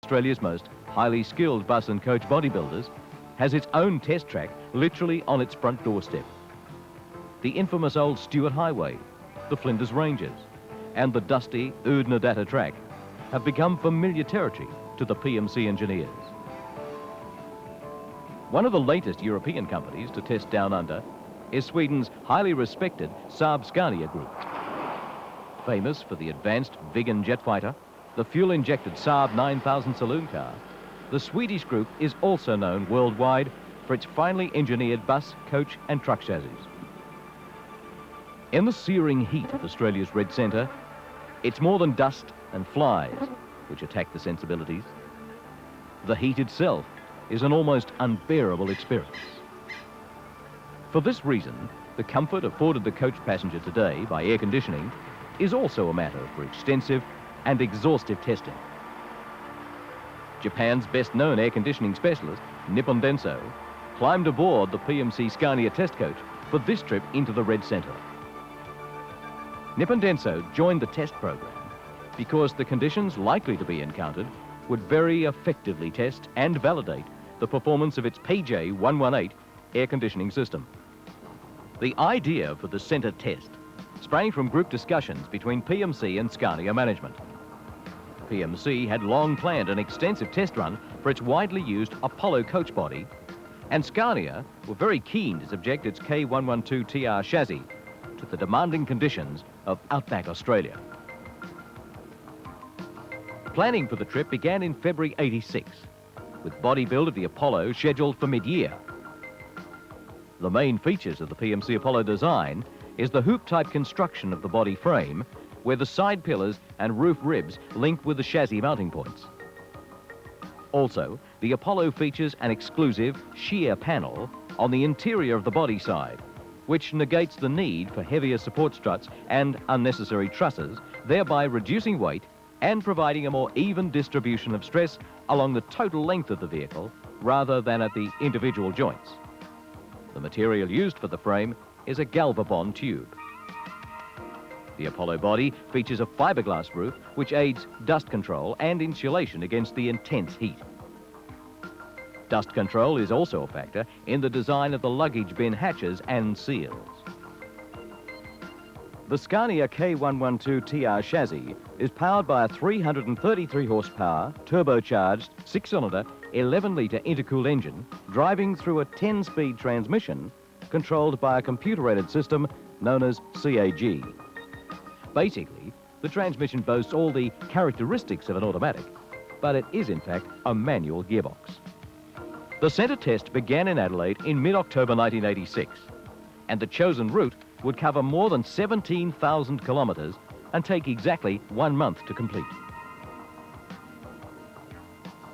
Australia's most highly skilled bus and coach bodybuilders, has its own test track literally on its front doorstep. The infamous old Stuart Highway, the Flinders Ranges, and the dusty Uluru track have become familiar territory to the PMC engineers. One of the latest European companies to test down under is Sweden's highly respected SAAB Scania group. Famous for the advanced Viggen jet fighter, the fuel-injected Saab 9000 saloon car, the Swedish group is also known worldwide for its finely engineered bus, coach and truck chassis. In the searing heat of Australia's red centre, it's more than dust and flies which attack the sensibilities. The heat itself is an almost unbearable experience. For this reason, the comfort afforded the coach passenger today by air conditioning is also a matter for extensive and exhaustive testing. Japan's best-known air conditioning specialist, Nippon Denso, climbed aboard the PMC Scania test coach for this trip into the red centre. Nippon Denso joined the test program because the conditions likely to be encountered would very effectively test and validate the performance of its PJ118 air conditioning system. The idea for the centre test sprang from group discussions between PMC and Scania management. PMC had long planned an extensive test run for its widely used Apollo coach body, and Scania were very keen to subject its K112TR chassis to the demanding conditions of Outback Australia. Planning for the trip began in February '86, with body build of the Apollo scheduled for mid-year. The main features of the PMC Apollo design is the hoop-type construction of the body frame, where the side pillars and roof ribs link with the chassis mounting points. Also, the Apollo features an exclusive shear panel on the interior of the body side, which negates the need for heavier support struts and unnecessary trusses, thereby reducing weight and providing a more even distribution of stress along the total length of the vehicle rather than at the individual joints. The material used for the frame is a Galvabond tube. The Apollo body features a fiberglass roof which aids dust control and insulation against the intense heat. Dust control is also a factor in the design of the luggage bin hatches and seals. The Scania K112TR chassis is powered by a 333 horsepower, turbocharged, 6-cylinder, 11-litre intercooled engine driving through a 10-speed transmission controlled by a computer-aided system known as CAG. Basically, the transmission boasts all the characteristics of an automatic, but it is in fact a manual gearbox. The centre test began in Adelaide in mid-October 1986, and the chosen route would cover more than 17,000 kilometres and take exactly 1 month to complete.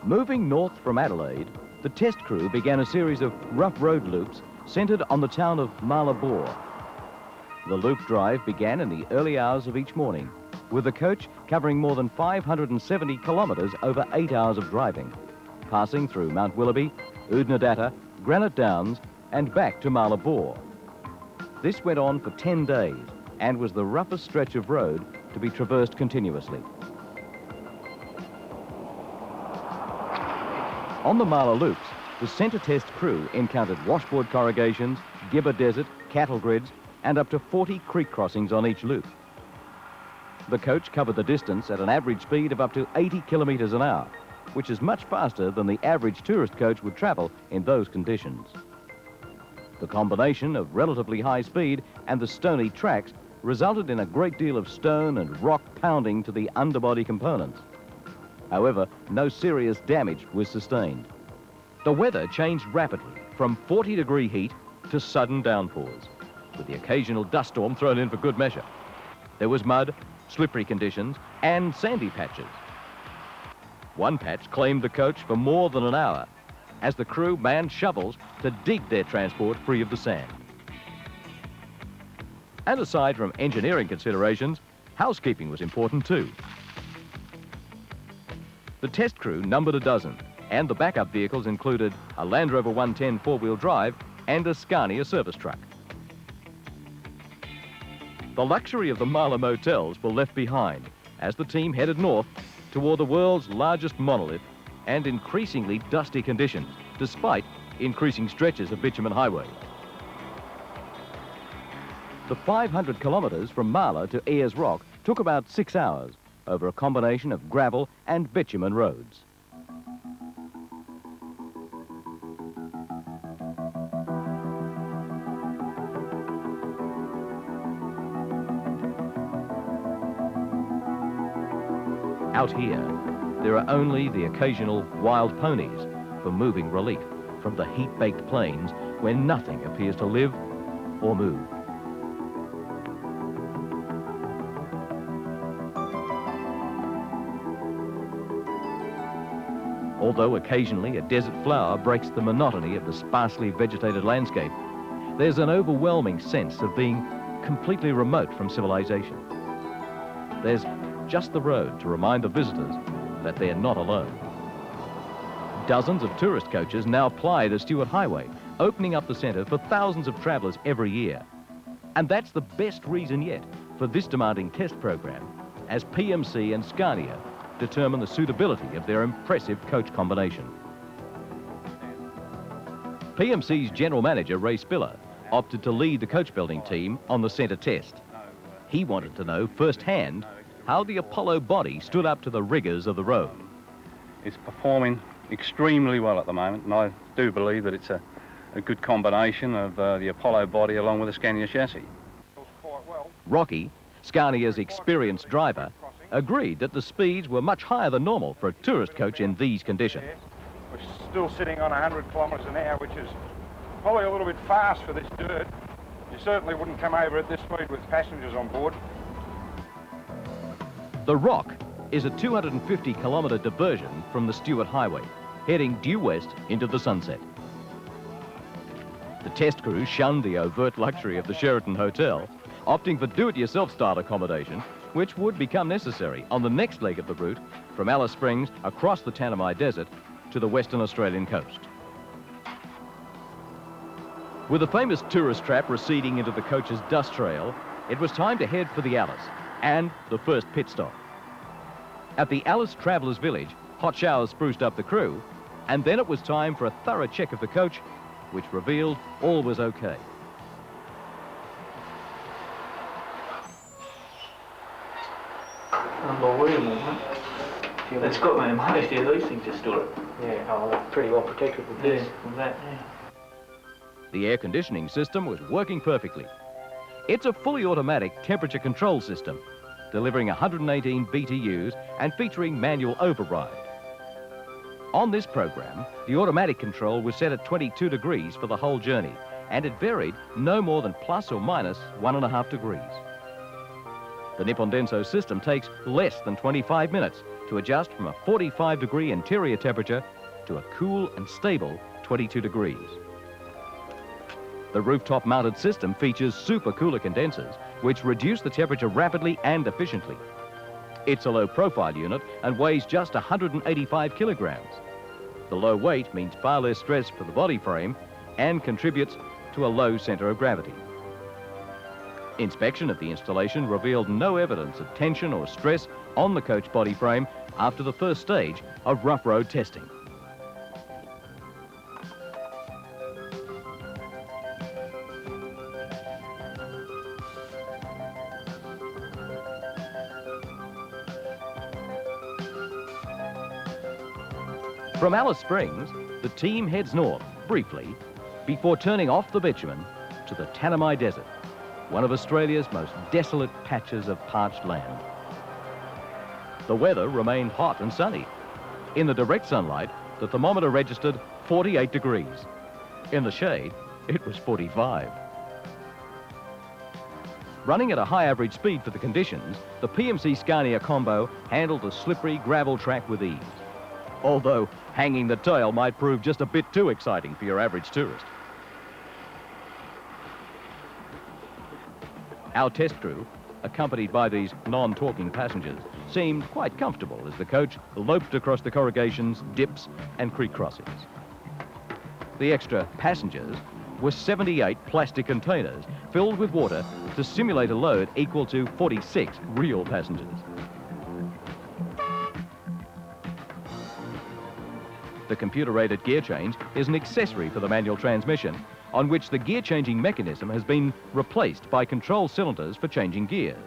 Moving north from Adelaide, the test crew began a series of rough road loops centred on the town of Malabor. The loop drive began in the early hours of each morning, with the coach covering more than 570 kilometres over 8 hours of driving, passing through Mount Willoughby, Uluru, Granite Downs and back to Malabor. This went on for 10 days and was the roughest stretch of road to be traversed continuously. On the Mala loops, the centre test crew encountered washboard corrugations, gibber desert, cattle grids and up to 40 creek crossings on each loop. The coach covered the distance at an average speed of up to 80 kilometres an hour, which is much faster than the average tourist coach would travel in those conditions. The combination of relatively high speed and the stony tracks resulted in a great deal of stone and rock pounding to the underbody components. However, no serious damage was sustained. The weather changed rapidly from 40-degree heat to sudden downpours, with the occasional dust storm thrown in for good measure. There was mud, slippery conditions and sandy patches. One patch claimed the coach for more than an hour as the crew manned shovels to dig their transport free of the sand. And aside from engineering considerations, housekeeping was important too. The test crew numbered a dozen, and the backup vehicles included a Land Rover 110 four-wheel drive and a Scania service truck. The luxury of the Mala motels were left behind as the team headed north toward the world's largest monolith and increasingly dusty conditions, despite increasing stretches of bitumen highway. The 500 kilometres from Marla to Ayers Rock took about 6 hours over a combination of gravel and bitumen roads. Out here, there are only the occasional wild ponies for moving relief from the heat-baked plains where nothing appears to live or move. Although occasionally a desert flower breaks the monotony of the sparsely vegetated landscape, there's an overwhelming sense of being completely remote from civilization. There's just the road to remind the visitors that they're not alone. Dozens of tourist coaches now ply the Stuart Highway, opening up the centre for thousands of travellers every year. And that's the best reason yet for this demanding test program, as PMC and Scania determine the suitability of their impressive coach combination. PMC's General Manager, Ray Spiller, opted to lead the coach building team on the centre test. He wanted to know firsthand how the Apollo body stood up to the rigours of the road. It's performing extremely well at the moment, and I do believe that it's a good combination of the Apollo body along with the Scania chassis. Rocky, Scania's experienced driver, agreed that the speeds were much higher than normal for a tourist coach in these conditions. We're still sitting on 100 kilometres an hour, which is probably a little bit fast for this dirt. You certainly wouldn't come over at this speed with passengers on board. The Rock is a 250-kilometre diversion from the Stuart Highway, heading due west into the sunset. The test crew shunned the overt luxury of the Sheraton Hotel, opting for do-it-yourself style accommodation, which would become necessary on the next leg of the route from Alice Springs across the Tanami Desert to the Western Australian coast. With the famous tourist trap receding into the coach's dust trail, it was time to head for the Alice and the first pit stop. At the Alice Travellers Village, hot showers spruced up the crew, and then it was time for a thorough check of the coach, which revealed all was okay. Unbelievable, huh? It's got my most of these things to store it. Yeah, oh, they're pretty well protected with this. Yeah, with that, yeah. The air conditioning system was working perfectly. It's a fully automatic temperature control system, delivering 118 BTUs and featuring manual override. On this program, the automatic control was set at 22 degrees for the whole journey, and it varied no more than plus or minus 1.5 degrees. The Nippon Denso system takes less than 25 minutes to adjust from a 45-degree interior temperature to a cool and stable 22 degrees. The rooftop-mounted system features supercooler condensers, which reduce the temperature rapidly and efficiently. It's a low-profile unit and weighs just 185 kilograms. The low weight means far less stress for the body frame and contributes to a low centre of gravity. Inspection of the installation revealed no evidence of tension or stress on the coach body frame after the first stage of rough road testing. From Alice Springs, the team heads north, briefly, before turning off the bitumen to the Tanami Desert, one of Australia's most desolate patches of parched land. The weather remained hot and sunny. In the direct sunlight, the thermometer registered 48 degrees. In the shade, it was 45. Running at a high average speed for the conditions, the PMC Scania combo handled the slippery gravel track with ease. Although hanging the tail might prove just a bit too exciting for your average tourist. Our test crew, accompanied by these non-talking passengers, seemed quite comfortable as the coach loped across the corrugations, dips and creek crossings. The extra passengers were 78 plastic containers filled with water to simulate a load equal to 46 real passengers. The computer-rated gear change is an accessory for the manual transmission, on which the gear-changing mechanism has been replaced by control cylinders for changing gears.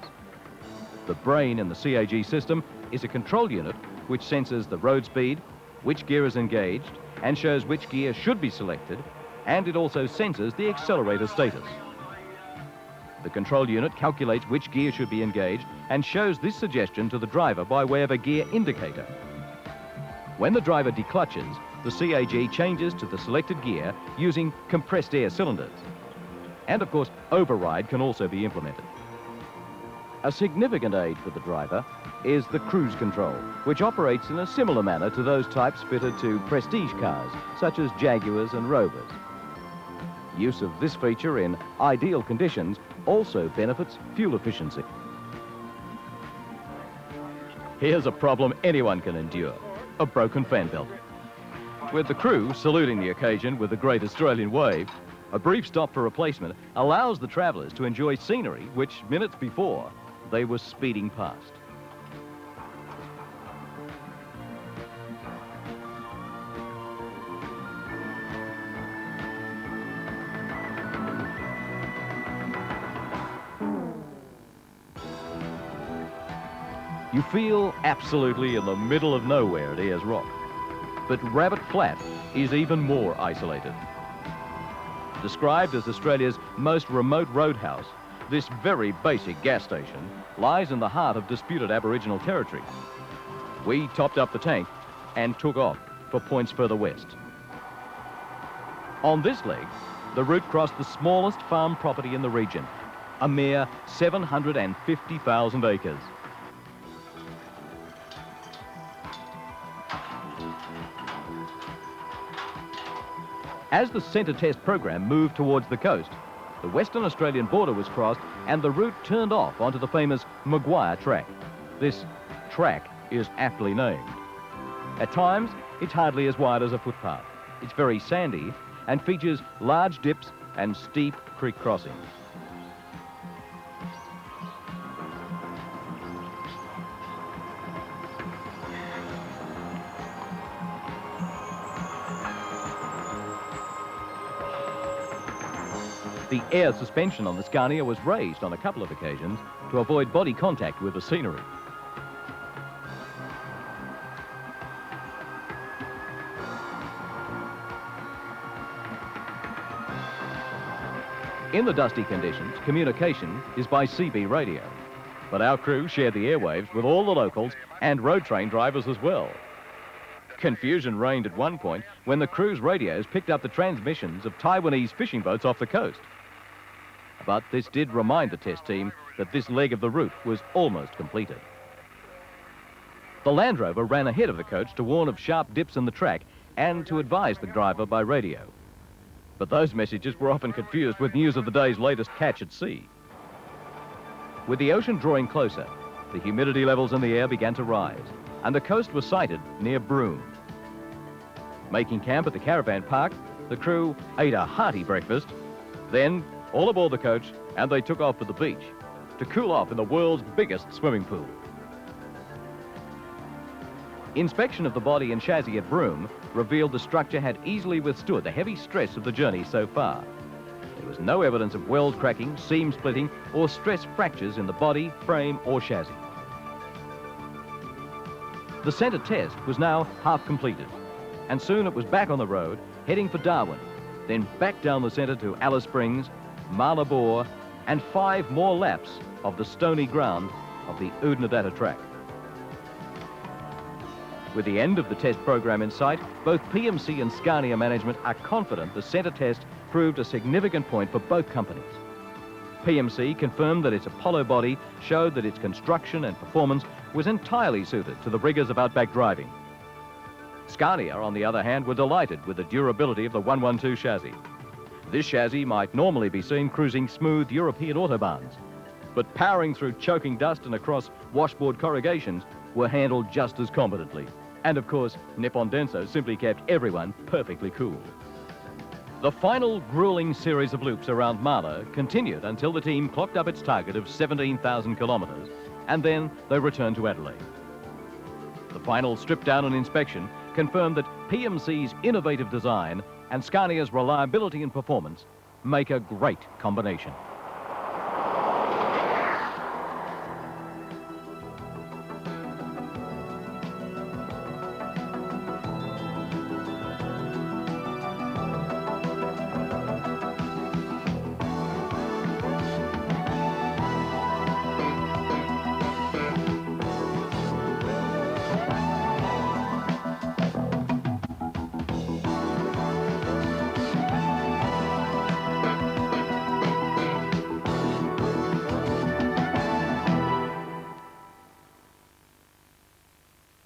The brain in the CAG system is a control unit which senses the road speed, which gear is engaged, and shows which gear should be selected, and it also senses the accelerator status. The control unit calculates which gear should be engaged and shows this suggestion to the driver by way of a gear indicator. When the driver declutches, the CAG changes to the selected gear using compressed air cylinders. And of course, override can also be implemented. A significant aid for the driver is the cruise control, which operates in a similar manner to those types fitted to prestige cars, such as Jaguars and Rovers. Use of this feature in ideal conditions also benefits fuel efficiency. Here's a problem anyone can endure: a broken fan belt. With the crew saluting the occasion with the great Australian wave, a brief stop for replacement allows the travellers to enjoy scenery which, minutes before, they were speeding past. You feel absolutely in the middle of nowhere at Ayers Rock. But Rabbit Flat is even more isolated. Described as Australia's most remote roadhouse, this very basic gas station lies in the heart of disputed Aboriginal territory. We topped up the tank and took off for points further west. On this leg, the route crossed the smallest farm property in the region, a mere 750,000 acres. As the centre test program moved towards the coast, the Western Australian border was crossed and the route turned off onto the famous Maguire track. This track is aptly named. At times, it's hardly as wide as a footpath. It's very sandy and features large dips and steep creek crossings. The air suspension on the Scania was raised on a couple of occasions to avoid body contact with the scenery. In the dusty conditions, communication is by CB radio. But our crew shared the airwaves with all the locals and road train drivers as well. Confusion reigned at one point when the crew's radios picked up the transmissions of Taiwanese fishing boats off the coast. But this did remind the test team that this leg of the route was almost completed. The Land Rover ran ahead of the coach to warn of sharp dips in the track and to advise the driver by radio. But those messages were often confused with news of the day's latest catch at sea. With the ocean drawing closer, the humidity levels in the air began to rise, and the coast was sighted near Broome. Making camp at the caravan park, the crew ate a hearty breakfast, then all aboard the coach, and they took off for the beach to cool off in the world's biggest swimming pool. Inspection of the body and chassis at Broome revealed the structure had easily withstood the heavy stress of the journey so far. There was no evidence of weld cracking, seam splitting, or stress fractures in the body, frame, or chassis. The centre test was now half completed, and soon it was back on the road, heading for Darwin, then back down the centre to Alice Springs, Marlborough, and 5 more laps of the stony ground of the Oodnadatta track. With the end of the test program in sight, both PMC and Scania management are confident the centre test proved a significant point for both companies. PMC confirmed that its Apollo body showed that its construction and performance was entirely suited to the rigours of outback driving. Scania, on the other hand, were delighted with the durability of the 112 chassis. This chassis might normally be seen cruising smooth European autobahns, but powering through choking dust and across washboard corrugations were handled just as competently. And of course, Nippon Denso simply kept everyone perfectly cool. The final grueling series of loops around Marla continued until the team clocked up its target of 17,000 kilometres, and then they returned to Adelaide. The final strip down and inspection confirmed that PMC's innovative design and Scania's reliability and performance make a great combination.